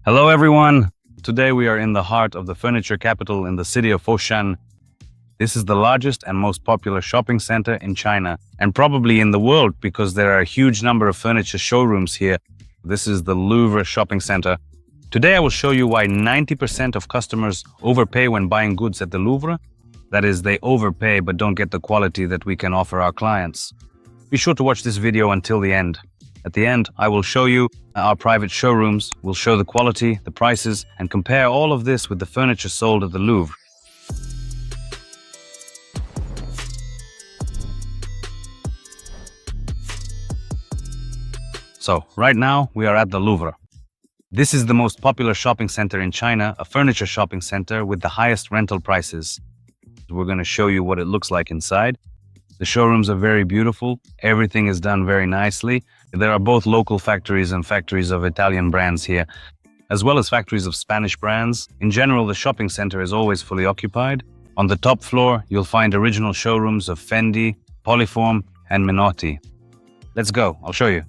Hello everyone! Today we are in the heart of the furniture capital in the city of Foshan. This is the largest and most popular shopping center in China and probably in the world because there are a huge number of furniture showrooms here. This is the Louvre shopping center. Today I will show you why 90% of customers overpay when buying goods at the Louvre. That is, they overpay but don't get the quality that we can offer our clients. Be sure to watch this video until the end. At the end, I will show you our private showrooms, we'll show the quality, the prices, and compare all of this with the furniture sold at the Louvre. So, right now, we are at the Louvre. This is the most popular shopping center in China, a furniture shopping center with the highest rental prices. We're going to show you what it looks like inside. The showrooms are very beautiful, everything is done very nicely. There are both local factories and factories of Italian brands here, as well as factories of Spanish brands. In general, the shopping center is always fully occupied. On the top floor, you'll find original showrooms of Fendi, Polyform, and Minotti. Let's go, I'll show you.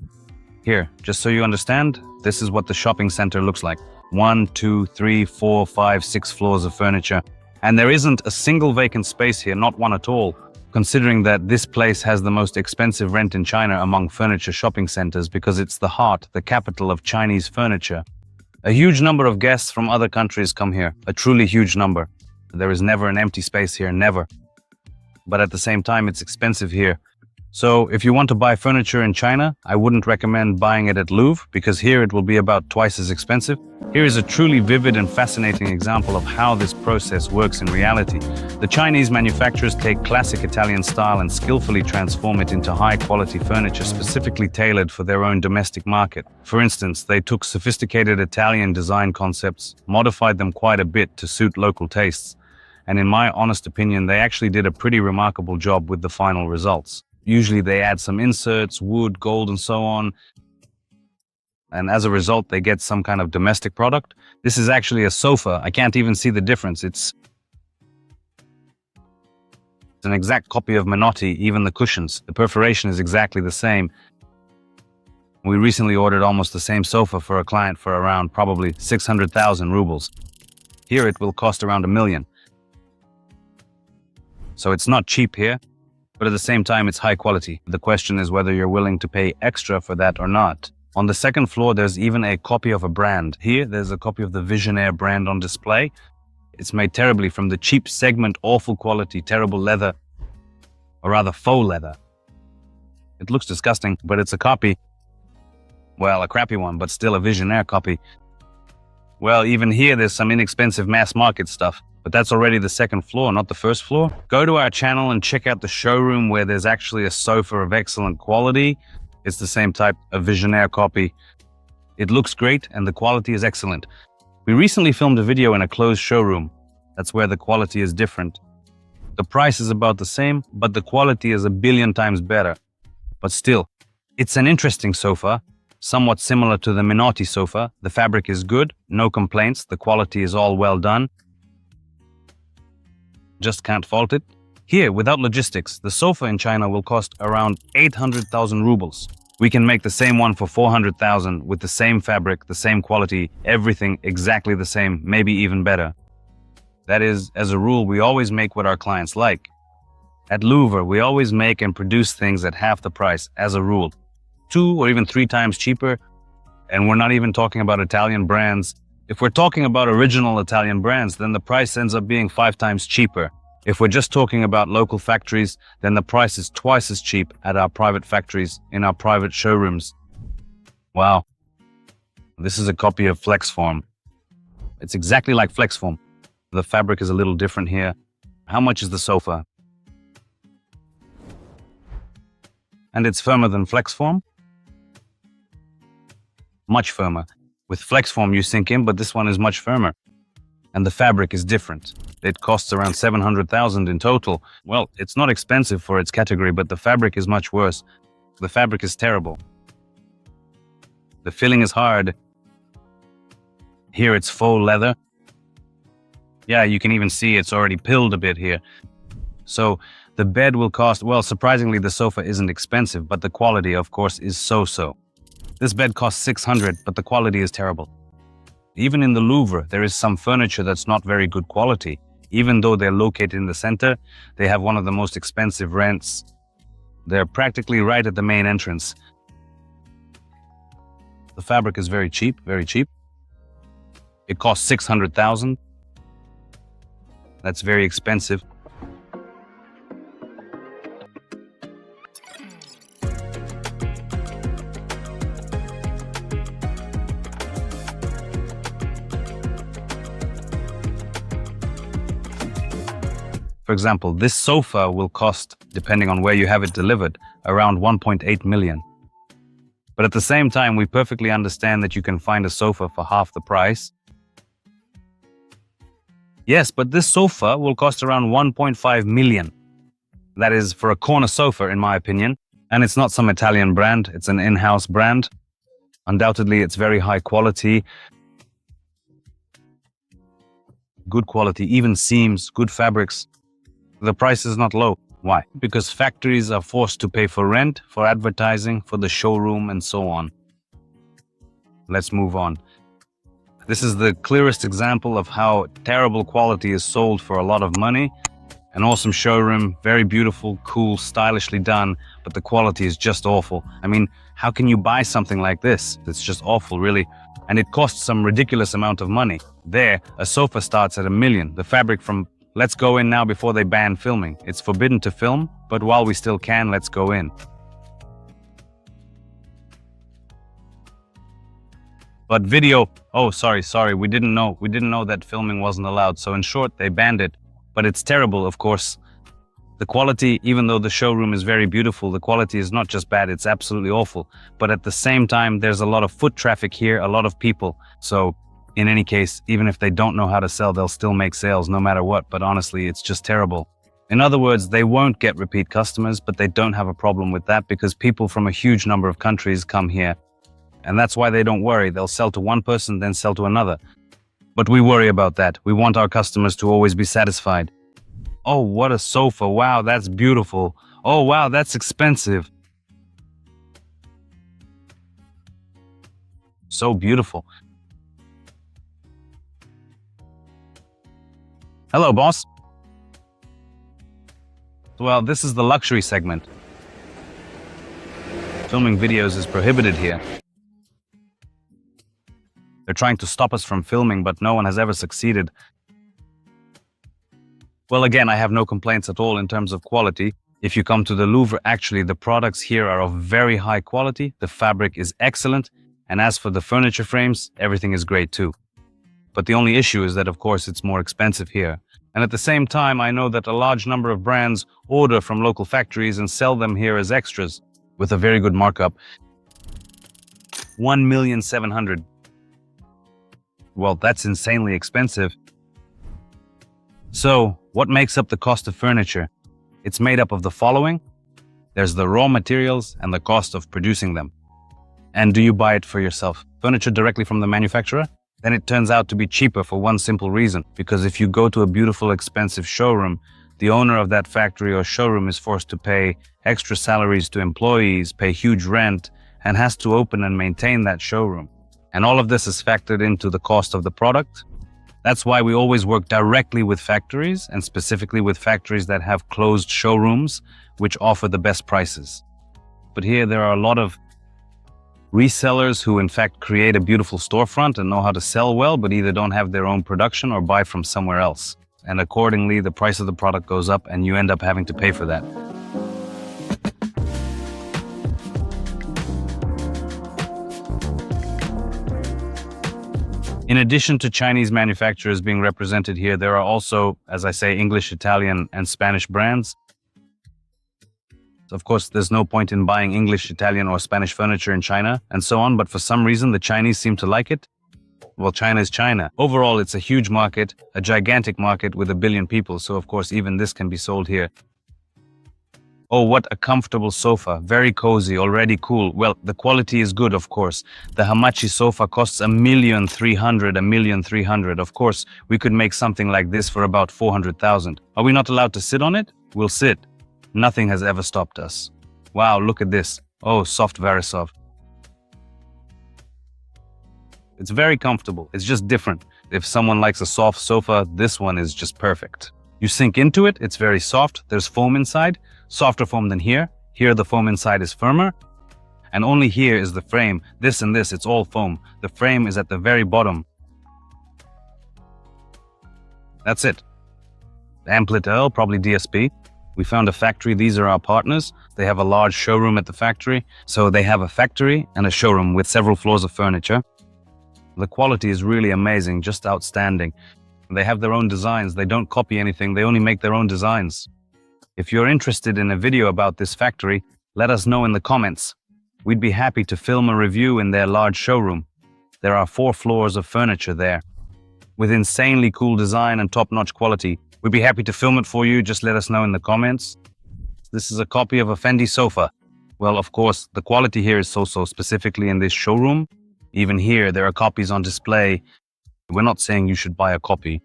Here, just so you understand, this is what the shopping center looks like. 1, 2, 3, 4, 5, 6 floors of furniture. And there isn't a single vacant space here, not one at all. Considering that this place has the most expensive rent in China among furniture shopping centers because it's the heart, the capital of Chinese furniture. A huge number of guests from other countries come here, a truly huge number. There is never an empty space here, never. But at the same time, it's expensive here. So if you want to buy furniture in China, I wouldn't recommend buying it at Louvre because here it will be about twice as expensive. Here is a truly vivid and fascinating example of how this process works in reality. The Chinese manufacturers take classic Italian style and skillfully transform it into high-quality furniture specifically tailored for their own domestic market. For instance, they took sophisticated Italian design concepts, modified them quite a bit to suit local tastes, and in my honest opinion, they actually did a pretty remarkable job with the final results. Usually they add some inserts, wood, gold, and so on. And as a result, they get some kind of domestic product. This is actually a sofa. I can't even see the difference. It's an exact copy of Minotti, even the cushions. The perforation is exactly the same. We recently ordered almost the same sofa for a client for around probably 600,000 rubles. Here it will cost around 1 million. So it's not cheap here. But at the same time, it's high quality. The question is whether you're willing to pay extra for that or not. On the second floor, there's even a copy of a brand. Here, there's a copy of the Visionnaire brand on display. It's made terribly from the cheap segment, awful quality, terrible leather, or rather faux leather. It looks disgusting, but it's a copy. Well, a crappy one, but still a Visionnaire copy. Well, even here, there's some inexpensive mass market stuff. But that's already the second floor, not the first floor. Go to our channel and check out the showroom where there's actually a sofa of excellent quality. It's the same type of Visionnaire copy. It looks great and the quality is excellent. We recently filmed a video in a closed showroom. That's where the quality is different. The price is about the same, but the quality is 1 billion times better. But still, it's an interesting sofa, somewhat similar to the Minotti sofa. The fabric is good, no complaints, the quality is all well done. Just can't fault it. Here, without logistics, the sofa in China will cost around 800,000 rubles. We can make the same one for 400,000 with the same fabric, the same quality, everything exactly the same, maybe even better. That is, as a rule, we always make what our clients like. At Louvre, we always make and produce things at half the price, as a rule. 2 or even 3 times cheaper, and we're not even talking about Italian brands. If we're talking about original Italian brands, then the price ends up being 5 times cheaper. If we're just talking about local factories, then the price is twice as cheap at our private factories, in our private showrooms. Wow. This is a copy of Flexform. It's exactly like Flexform. The fabric is a little different here. How much is the sofa? And it's firmer than Flexform? Much firmer. With Flexform you sink in, but this one is much firmer. And the fabric is different. It costs around 700,000 in total. Well, it's not expensive for its category, but the fabric is much worse. The fabric is terrible. The filling is hard. Here it's faux leather. Yeah, you can even see it's already pilled a bit here. So the bed will cost, well, surprisingly the sofa isn't expensive, but the quality, of course, is so-so. This bed costs 600, but the quality is terrible. Even in the Louvre, there is some furniture that's not very good quality. Even though they're located in the center, they have one of the most expensive rents. They're practically right at the main entrance. The fabric is very cheap, very cheap. It costs 600,000. That's very expensive. For example, this sofa will cost, depending on where you have it delivered, around 1.8 million. But at the same time, we perfectly understand that you can find a sofa for half the price. Yes, but this sofa will cost around 1.5 million. That is for a corner sofa, in my opinion. And it's not some Italian brand, it's an in-house brand. Undoubtedly, it's very high quality. Good quality, even seams, good fabrics. The price is not low. Why? Because factories are forced to pay for rent, for advertising, for the showroom, and so on. Let's move on. This is the clearest example of how terrible quality is sold for a lot of money. An awesome showroom, very beautiful, cool, stylishly done, but the quality is just awful. I mean, how can you buy something like this? It's just awful, really. And it costs some ridiculous amount of money. There, a sofa starts at 1 million. The fabric from let's go in now before they ban filming. It's forbidden to film, but while we still can, let's go in. But video, oh, sorry, we didn't know that filming wasn't allowed. So in short, they banned it, but it's terrible, of course. The quality, even though the showroom is very beautiful, the quality is not just bad, it's absolutely awful. But at the same time, there's a lot of foot traffic here, a lot of people. So in any case, even if they don't know how to sell, they'll still make sales no matter what. But honestly, it's just terrible. In other words, they won't get repeat customers, but they don't have a problem with that because people from a huge number of countries come here. And that's why they don't worry. They'll sell to one person, then sell to another. But we worry about that. We want our customers to always be satisfied. Oh, what a sofa. Wow, that's beautiful. Oh, wow, that's expensive. So beautiful. Hello, boss. Well, this is the luxury segment. Filming videos is prohibited here. They're trying to stop us from filming, but no one has ever succeeded. Well, again, I have no complaints at all in terms of quality. If you come to the Louvre, actually, the products here are of very high quality. The fabric is excellent. And as for the furniture frames, everything is great too. But the only issue is that, of course, it's more expensive here. And at the same time, I know that a large number of brands order from local factories and sell them here as extras with a very good markup. 1,700,000. Well, that's insanely expensive. So, what makes up the cost of furniture? It's made up of the following. There's the raw materials and the cost of producing them. And do you buy it for yourself? Furniture directly from the manufacturer? Then it turns out to be cheaper for one simple reason. Because if you go to a beautiful, expensive showroom, the owner of that factory or showroom is forced to pay extra salaries to employees, pay huge rent, and has to open and maintain that showroom. And all of this is factored into the cost of the product. That's why we always work directly with factories, and specifically with factories that have closed showrooms, which offer the best prices. But here there are a lot of resellers who in fact create a beautiful storefront and know how to sell well, but either don't have their own production or buy from somewhere else. And accordingly, the price of the product goes up and you end up having to pay for that. In addition to Chinese manufacturers being represented here, there are also, as I say, English, Italian, and Spanish brands. Of course, there's no point in buying English, Italian, or Spanish furniture in China, and so on, but for some reason, the Chinese seem to like it. Well, China is China. Overall, it's a huge market, a gigantic market with 1 billion people, so of course, even this can be sold here. Oh, what a comfortable sofa. Very cozy, already cool. Well, the quality is good, of course. The Hamachi sofa costs 1,300,000, 1,300,000. Of course, we could make something like this for about 400,000. Are we not allowed to sit on it? We'll sit. Nothing has ever stopped us. Wow, look at this. Oh, soft Varisov. It's very comfortable. It's just different. If someone likes a soft sofa, this one is just perfect. You sink into it, it's very soft. There's foam inside, softer foam than here. Here the foam inside is firmer. And only here is the frame. This and this, it's all foam. The frame is at the very bottom. That's it. Amplitel, probably DSP. We found a factory. These are our partners. They have a large showroom at the factory. So they have a factory and a showroom with several floors of furniture. The quality is really amazing, just outstanding. They have their own designs. They don't copy anything. They only make their own designs. If you're interested in a video about this factory, let us know in the comments. We'd be happy to film a review in their large showroom. There are 4 floors of furniture there, with insanely cool design and top-notch quality. We'd be happy to film it for you. Just let us know in the comments. This is a copy of a Fendi sofa. Well, of course, the quality here is so-so, specifically in this showroom. Even here, there are copies on display. We're not saying you should buy a copy.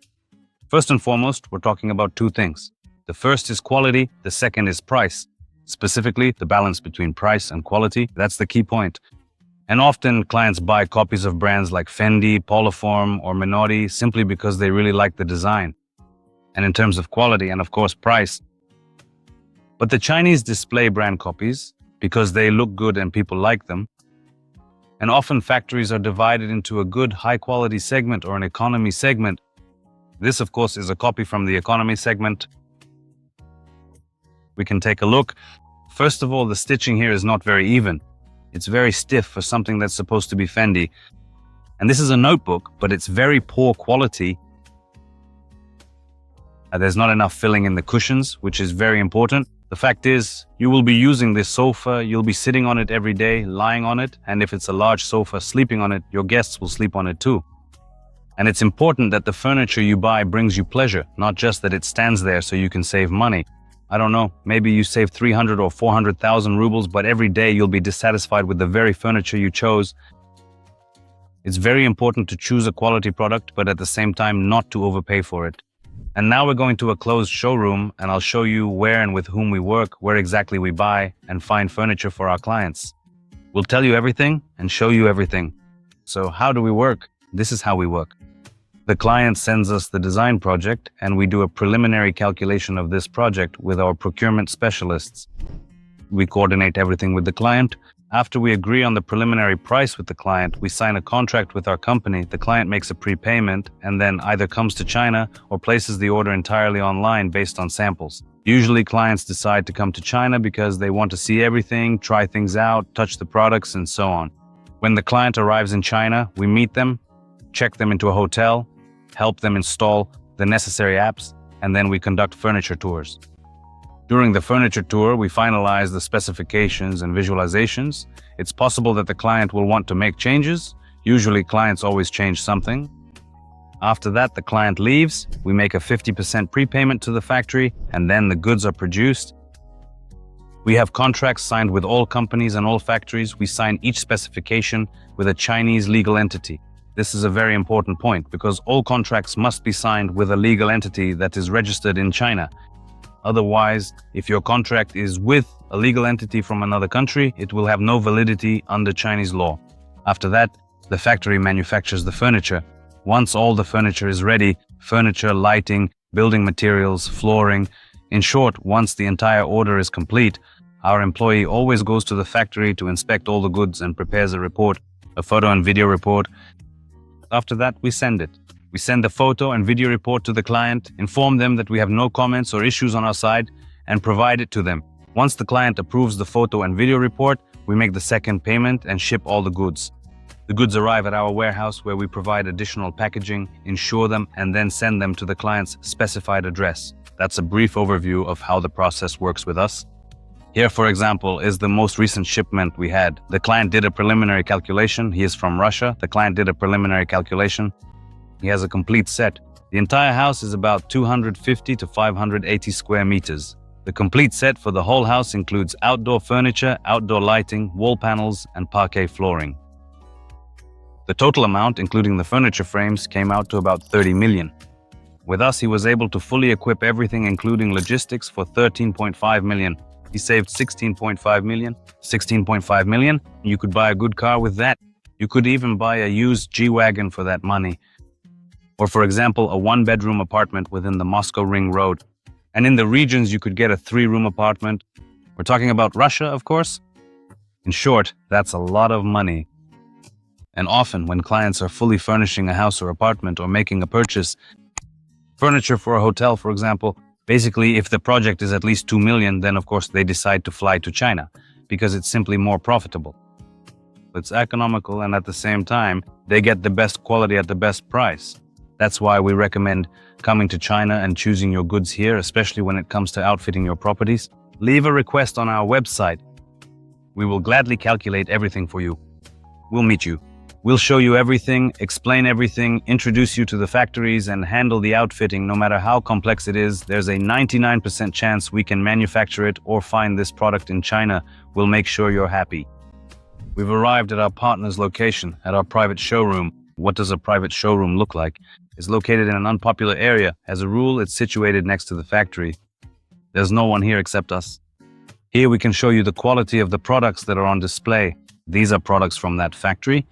First and foremost, we're talking about 2 things. The first is quality, the second is price. Specifically, the balance between price and quality. That's the key point. And often, clients buy copies of brands like Fendi, Poliform, or Minotti simply because they really like the design. And in terms of quality and, of course, price. But the Chinese display brand copies because they look good and people like them. And often factories are divided into a good high-quality segment or an economy segment. This, of course, is a copy from the economy segment. We can take a look. First of all, the stitching here is not very even. It's very stiff for something that's supposed to be Fendi. And this is a notebook, but it's very poor quality. There's not enough filling in the cushions, which is very important. The fact is, you will be using this sofa, you'll be sitting on it every day, lying on it, and if it's a large sofa, sleeping on it, your guests will sleep on it too. And it's important that the furniture you buy brings you pleasure, not just that it stands there so you can save money. I don't know, maybe you save 300 or 400,000 rubles, but every day you'll be dissatisfied with the very furniture you chose. It's very important to choose a quality product, but at the same time not to overpay for it. And now we're going to a closed showroom, and I'll show you where and with whom we work, where exactly we buy and find furniture for our clients. We'll tell you everything and show you everything. So how do we work? This is how we work. The client sends us the design project, and we do a preliminary calculation of this project with our procurement specialists. We coordinate everything with the client. After we agree on the preliminary price with the client, we sign a contract with our company. The client makes a prepayment and then either comes to China or places the order entirely online based on samples. Usually clients decide to come to China because they want to see everything, try things out, touch the products, and so on. When the client arrives in China, we meet them, check them into a hotel, help them install the necessary apps, and then we conduct furniture tours. During the furniture tour, we finalize the specifications and visualizations. It's possible that the client will want to make changes. Usually, clients always change something. After that, the client leaves. We make a 50% prepayment to the factory, and then the goods are produced. We have contracts signed with all companies and all factories. We sign each specification with a Chinese legal entity. This is a very important point because all contracts must be signed with a legal entity that is registered in China. Otherwise, if your contract is with a legal entity from another country, it will have no validity under Chinese law. After that, the factory manufactures the furniture. Once all the furniture is ready, furniture, lighting, building materials, flooring, in short, once the entire order is complete, our employee always goes to the factory to inspect all the goods and prepares a report, a photo and video report. After that, we send it. We send the photo and video report to the client, inform them that we have no comments or issues on our side, and provide it to them. Once the client approves the photo and video report, we make the second payment and ship all the goods. The goods arrive at our warehouse where we provide additional packaging, insure them, and then send them to the client's specified address. That's a brief overview of how the process works with us. Here, for example, is the most recent shipment we had. The client did a preliminary calculation. He is from Russia. The client did a preliminary calculation. He has a complete set. The entire house is about 250 to 580 square meters. The complete set for the whole house includes outdoor furniture, outdoor lighting, wall panels, and parquet flooring. The total amount, including the furniture frames, came out to about 30 million. With us, he was able to fully equip everything, including logistics, for 13.5 million. He saved 16.5 million. 16.5 million. You could buy a good car with that. You could even buy a used G-Wagon for that money. Or for example, a one-bedroom apartment within the Moscow Ring Road. And in the regions, you could get a 3-room apartment. We're talking about Russia, of course. In short, that's a lot of money. And often, when clients are fully furnishing a house or apartment or making a purchase, furniture for a hotel, for example, basically, if the project is at least 2 million, then of course they decide to fly to China because it's simply more profitable. It's economical, and at the same time, they get the best quality at the best price. That's why we recommend coming to China and choosing your goods here, especially when it comes to outfitting your properties. Leave a request on our website. We will gladly calculate everything for you. We'll meet you. We'll show you everything, explain everything, introduce you to the factories, and handle the outfitting. No matter how complex it is, there's a 99% chance we can manufacture it or find this product in China. We'll make sure you're happy. We've arrived at our partner's location, at our private showroom. What does a private showroom look like? It's located in an unpopular area. As a rule, it's situated next to the factory. There's no one here except us. Here we can show you the quality of the products that are on display. These are products from that factory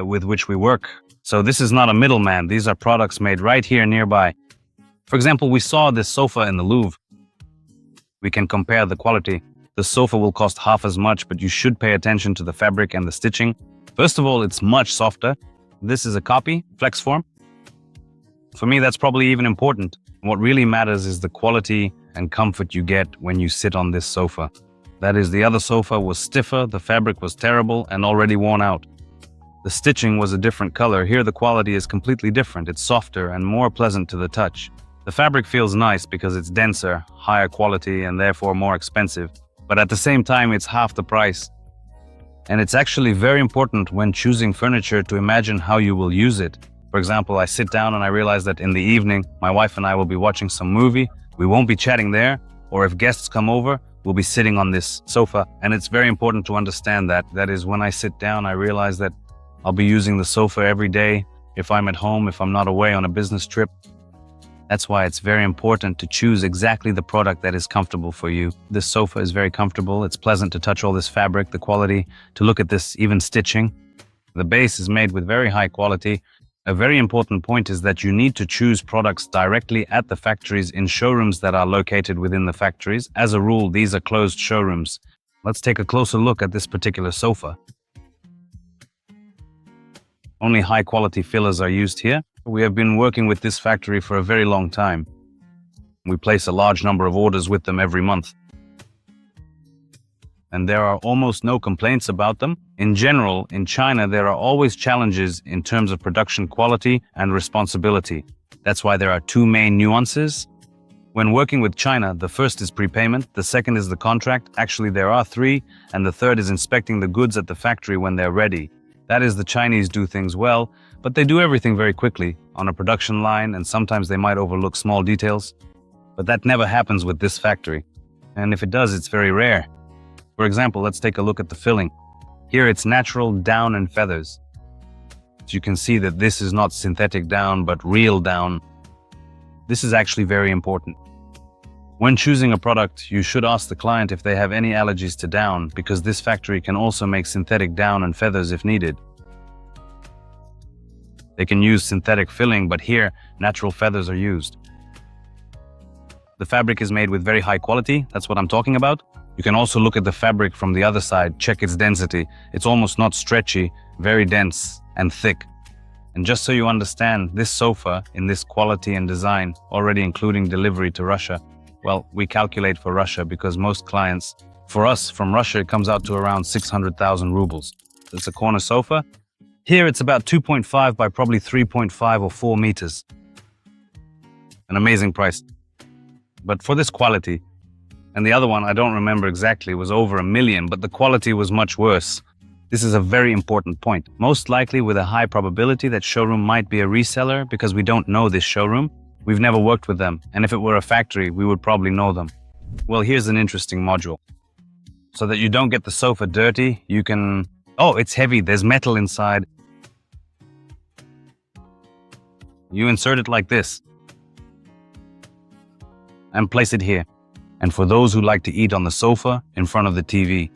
with which we work. So this is not a middleman. These are products made right here nearby. For example, we saw this sofa in the Louvre. We can compare the quality. The sofa will cost half as much, but you should pay attention to the fabric and the stitching. First of all, it's much softer. This is a copy, Flexform. For me, that's probably even important. What really matters is the quality and comfort you get when you sit on this sofa. That is, the other sofa was stiffer, the fabric was terrible and already worn out. The stitching was a different color. Here the quality is completely different. It's softer and more pleasant to the touch. The fabric feels nice because it's denser, higher quality, and therefore more expensive. But at the same time, it's half the price. And it's actually very important when choosing furniture to imagine how you will use it. For example, I sit down and I realize that in the evening, my wife and I will be watching some movie. We won't be chatting there, or if guests come over, we'll be sitting on this sofa. And it's very important to understand that. That is, when I sit down, I realize that I'll be using the sofa every day if I'm at home, if I'm not away on a business trip. That's why it's very important to choose exactly the product that is comfortable for you. This sofa is very comfortable. It's pleasant to touch all this fabric, the quality, to look at this even stitching. The base is made with very high quality. A very important point is that you need to choose products directly at the factories in showrooms that are located within the factories. As a rule, these are closed showrooms. Let's take a closer look at this particular sofa. Only high-quality fillers are used here. We have been working with this factory for a very long time. We place a large number of orders with them every month. And there are almost no complaints about them. In general, in China, there are always challenges in terms of production quality and responsibility. That's why there are two main nuances. When working with China, the first is prepayment, the second is the contract. Actually, there are three, and the third is inspecting the goods at the factory when they're ready. That is, the Chinese do things well, but they do everything very quickly on a production line, and sometimes they might overlook small details. But that never happens with this factory. And if it does, it's very rare. For example, let's take a look at the filling. Here it's natural down and feathers. So you can see that this is not synthetic down, but real down. This is actually very important. When choosing a product, you should ask the client if they have any allergies to down, because this factory can also make synthetic down and feathers if needed. They can use synthetic filling, but here, natural feathers are used. The fabric is made with very high quality. That's what I'm talking about. You can also look at the fabric from the other side, check its density. It's almost not stretchy, very dense and thick. And just so you understand, this sofa, in this quality and design, already including delivery to Russia, well, we calculate for Russia because most clients, for us from Russia, it comes out to around 600,000 rubles. It's a corner sofa. Here it's about 2.5 by probably 3.5 or 4 meters. An amazing price. But for this quality, and the other one, I don't remember exactly, was over 1 million, but the quality was much worse. This is a very important point. Most likely with a high probability that showroom might be a reseller because we don't know this showroom. We've never worked with them, and if it were a factory, we would probably know them. Well, here's an interesting module. So that you don't get the sofa dirty, you can... Oh, it's heavy, there's metal inside. You insert it like this. And place it here. And for those who like to eat on the sofa, in front of the TV.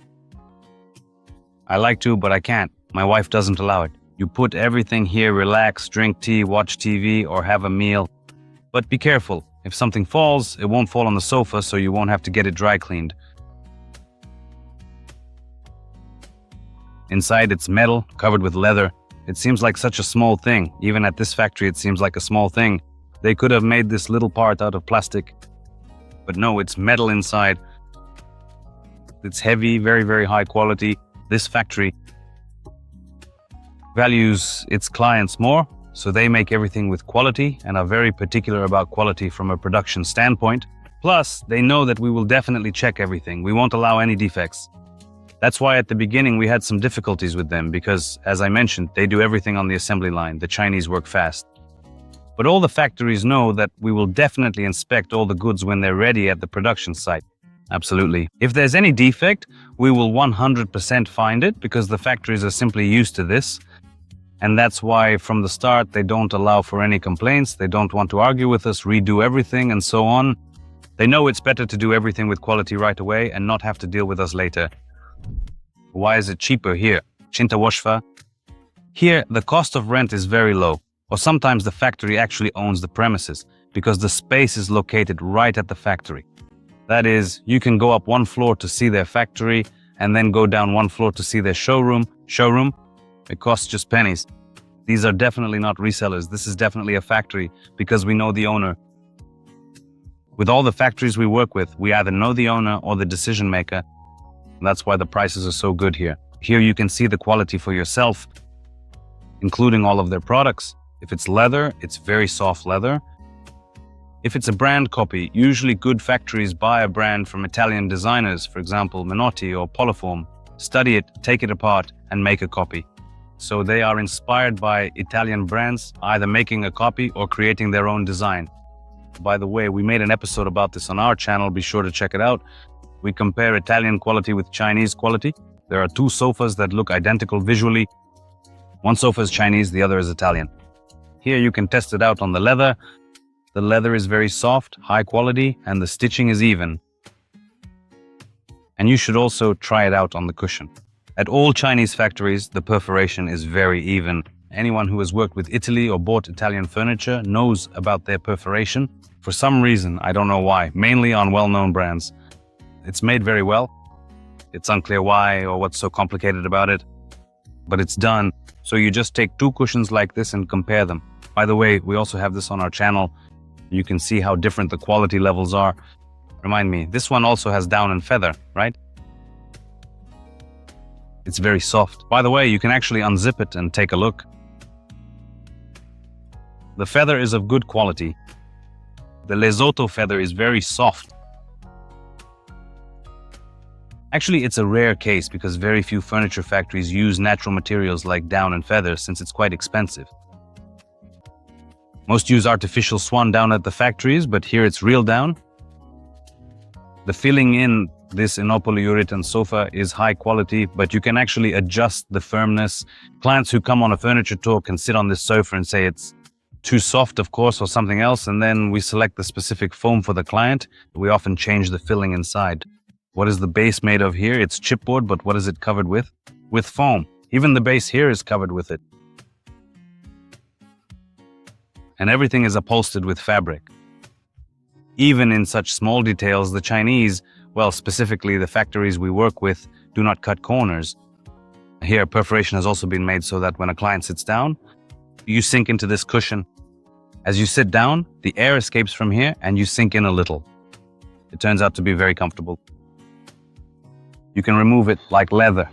I like to, but I can't. My wife doesn't allow it. You put everything here, relax, drink tea, watch TV, or have a meal. But be careful. If something falls, it won't fall on the sofa, so you won't have to get it dry cleaned. Inside, it's metal, covered with leather. It seems like such a small thing. Even at this factory, it seems like a small thing. They could have made this little part out of plastic. But no, it's metal inside. It's heavy, very, very high quality. This factory values its clients more, so they make everything with quality and are very particular about quality from a production standpoint. Plus, they know that we will definitely check everything. We won't allow any defects. That's why at the beginning we had some difficulties with them because, as I mentioned, they do everything on the assembly line. The Chinese work fast. But all the factories know that we will definitely inspect all the goods when they're ready at the production site. Absolutely. If there's any defect, we will 100% find it because the factories are simply used to this. And that's why from the start, they don't allow for any complaints. They don't want to argue with us, redo everything, and so on. They know it's better to do everything with quality right away and not have to deal with us later. Why is it cheaper here? Chinta. Here, the cost of rent is very low, or sometimes the factory actually owns the premises because the space is located right at the factory. That is, you can go up one floor to see their factory and then go down one floor to see their showroom. It costs just pennies. These are definitely not resellers. This is definitely a factory because we know the owner. With all the factories we work with, we either know the owner or the decision maker. That's why the prices are so good here. Here you can see the quality for yourself, including all of their products. If it's leather, it's very soft leather. If it's a brand copy, usually good factories buy a brand from Italian designers, for example, Minotti or Flexform, study it, take it apart, and make a copy. So they are inspired by Italian brands, either making a copy or creating their own design. By the way, we made an episode about this on our channel. Be sure to check it out. We compare Italian quality with Chinese quality. There are two sofas that look identical visually. One sofa is Chinese, the other is Italian. Here you can test it out on the leather. The leather is very soft, high quality, and the stitching is even. And you should also try it out on the cushion. At all Chinese factories, the perforation is very even. Anyone who has worked with Italy or bought Italian furniture knows about their perforation. For some reason, I don't know why, mainly on well-known brands. It's made very well. It's unclear why or what's so complicated about it, but it's done. So you just take two cushions like this and compare them. By the way, we also have this on our channel. You can see how different the quality levels are. Remind me, this one also has down and feather, right? It's very soft. By the way, you can actually unzip it and take a look. The feather is of good quality. The Lesotho feather is very soft. Actually, it's a rare case because very few furniture factories use natural materials like down and feather since it's quite expensive. Most use artificial swan down at the factories, but here it's real down. The filling in this inopolyurethane sofa is high quality, but you can actually adjust the firmness. Clients who come on a furniture tour can sit on this sofa and say it's too soft, of course, or something else, and then we select the specific foam for the client. We often change the filling inside. What is the base made of here? It's chipboard, but what is it covered with? With foam. Even the base here is covered with it. And everything is upholstered with fabric. Even in such small details, the Chinese, well, specifically the factories we work with, do not cut corners. Here, perforation has also been made so that when a client sits down, you sink into this cushion. As you sit down, the air escapes from here and you sink in a little. It turns out to be very comfortable. You can remove it like leather.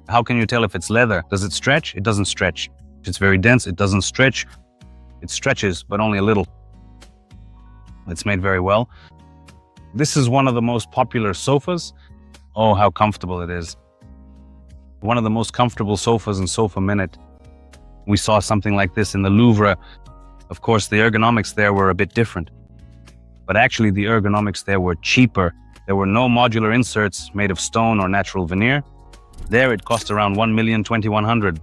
How can you tell if it's leather? Does it stretch? It doesn't stretch. If it's very dense, it doesn't stretch. It stretches, but only a little. It's made very well. This is one of the most popular sofas. Oh, how comfortable it is. One of the most comfortable sofas in Sofa Minute. We saw something like this in the Louvre. Of course, the ergonomics there were a bit different. But actually, the ergonomics there were cheaper. There were no modular inserts made of stone or natural veneer. There, it cost around 1,020,100.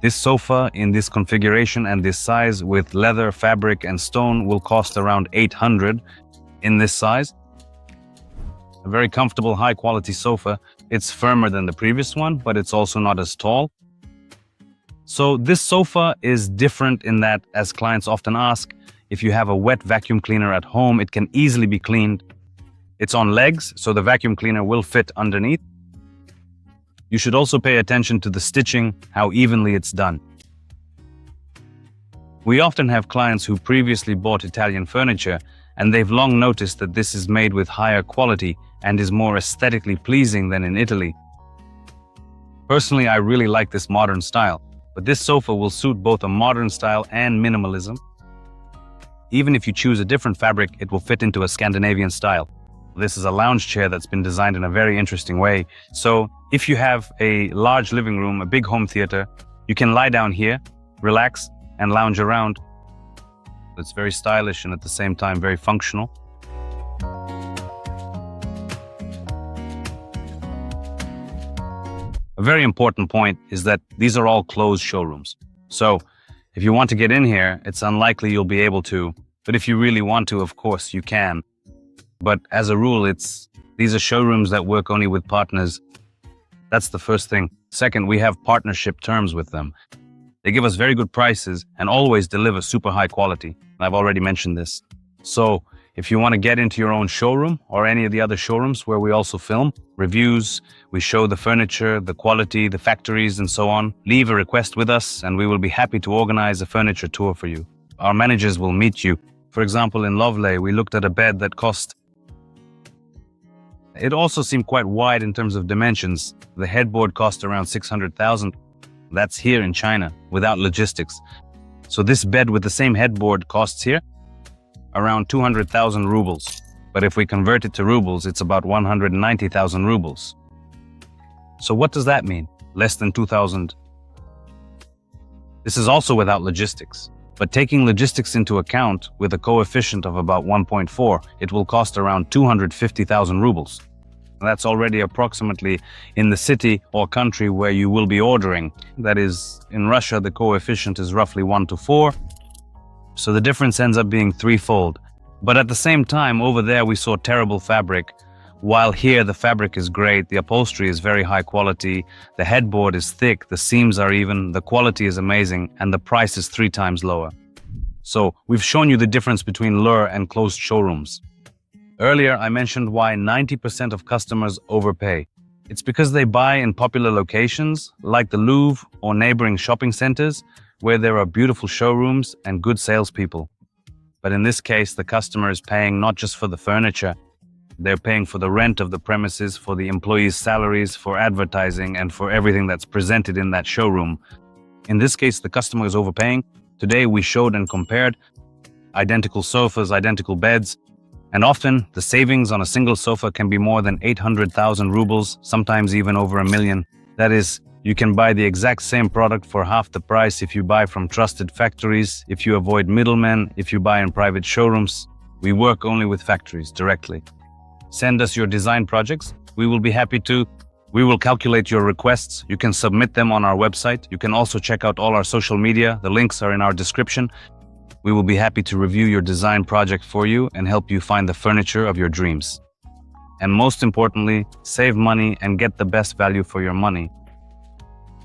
This sofa in this configuration and this size with leather, fabric, and stone will cost around 800 in this size. A very comfortable, high-quality sofa. It's firmer than the previous one, but it's also not as tall. So this sofa is different in that, as clients often ask, if you have a wet vacuum cleaner at home, it can easily be cleaned. It's on legs, so the vacuum cleaner will fit underneath. You should also pay attention to the stitching, how evenly it's done. We often have clients who previously bought Italian furniture, and they've long noticed that this is made with higher quality and is more aesthetically pleasing than in Italy. Personally, I really like this modern style, but this sofa will suit both a modern style and minimalism. Even if you choose a different fabric, it will fit into a Scandinavian style. This is a lounge chair that's been designed in a very interesting way. So if you have a large living room, a big home theater, you can lie down here, relax, and lounge around. It's very stylish and at the same time very functional. A very important point is that these are all closed showrooms. So if you want to get in here, it's unlikely you'll be able to. But if you really want to, of course, you can. But as a rule, these are showrooms that work only with partners. That's the first thing. Second, we have partnership terms with them. They give us very good prices and always deliver super high quality. I've already mentioned this. So if you want to get into your own showroom or any of the other showrooms where we also film reviews, we show the furniture, the quality, the factories, and so on, leave a request with us and we will be happy to organize a furniture tour for you. Our managers will meet you. For example, in Lovely, we looked at a bed that cost. It also seemed quite wide in terms of dimensions. The headboard cost around 600,000. That's here in China, without logistics. So this bed with the same headboard costs here around 200,000 rubles. But if we convert it to rubles, it's about 190,000 rubles. So what does that mean? Less than 2,000. This is also without logistics. But taking logistics into account, with a coefficient of about 1.4, it will cost around 250,000 rubles. That's already approximately in the city or country where you will be ordering. That is, in Russia, the coefficient is roughly 1 to 4. So the difference ends up being threefold. But at the same time, over there we saw terrible fabric. While here the fabric is great, the upholstery is very high quality, the headboard is thick, the seams are even, the quality is amazing, and the price is 3 times lower. So we've shown you the difference between Louvre and closed showrooms. Earlier, I mentioned why 90% of customers overpay. It's because they buy in popular locations, like the Louvre or neighboring shopping centers, where there are beautiful showrooms and good salespeople. But in this case, the customer is paying not just for the furniture, they're paying for the rent of the premises, for the employees' salaries, for advertising, and for everything that's presented in that showroom. In this case, the customer is overpaying. Today, we showed and compared identical sofas, identical beds, and often the savings on a single sofa can be more than 800,000 rubles, sometimes even over $1 million. That is, you can buy the exact same product for half the price if you buy from trusted factories, if you avoid middlemen, if you buy in private showrooms. We work only with factories directly. Send us your design projects. We will be happy to. We will calculate your requests. You can submit them on our website. You can also check out all our social media. The links are in our description. We will be happy to review your design project for you and help you find the furniture of your dreams. And most importantly, save money and get the best value for your money.